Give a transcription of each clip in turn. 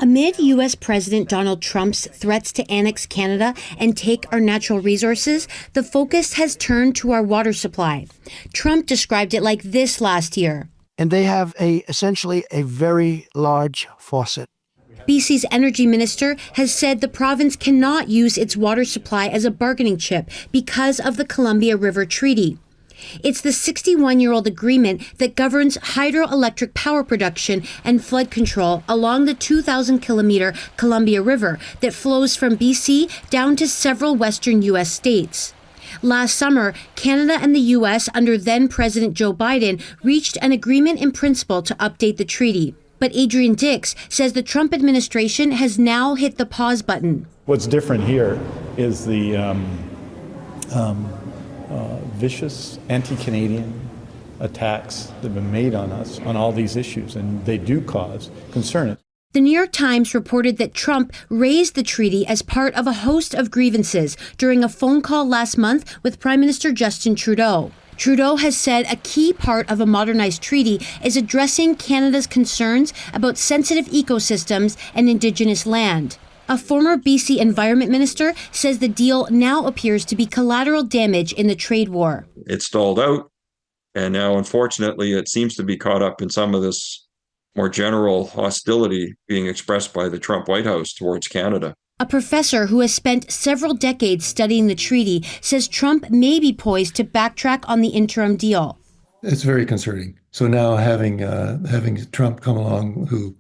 Amid U.S. President Donald Trump's threats to annex Canada and take our natural resources, the focus has turned to our water supply. Trump described it like this last year. And they have essentially a very large faucet. BC's energy minister has said the province cannot use its water supply as a bargaining chip because of the Columbia River Treaty. It's the 61-year-old agreement that governs hydroelectric power production and flood control along the 2,000-kilometer Columbia River that flows from BC down to several western U.S. states. Last summer, Canada and the U.S. under then-President Joe Biden reached an agreement in principle to update the treaty. But Adrian Dix says the Trump administration has now hit the pause button. What's different here is the vicious anti-Canadian attacks that have been made on us on all these issues, and they do cause concern. The New York Times reported that Trump raised the treaty as part of a host of grievances during a phone call last month with Prime Minister Justin Trudeau. Trudeau has said a key part of a modernized treaty is addressing Canada's concerns about sensitive ecosystems and Indigenous land. A former BC Environment Minister says the deal now appears to be collateral damage in the trade war. It stalled out, and now, unfortunately, it seems to be caught up in some of this more general hostility being expressed by the Trump White House towards Canada. A professor who has spent several decades studying the treaty says Trump may be poised to backtrack on the interim deal. It's very concerning. So now having Trump come along, who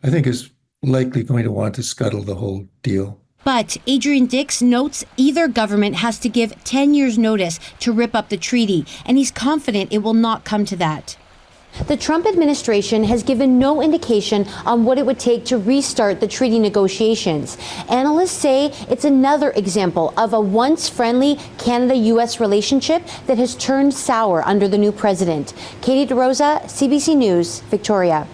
I think is likely going to want to scuttle the whole deal. But Adrian Dix notes either government has to give 10 years' notice to rip up the treaty, and he's confident it will not come to that. The Trump administration has given no indication on what it would take to restart the treaty negotiations. Analysts say it's another example of a once friendly Canada-U.S. relationship that has turned sour under the new president. Katie DeRosa, CBC News, Victoria.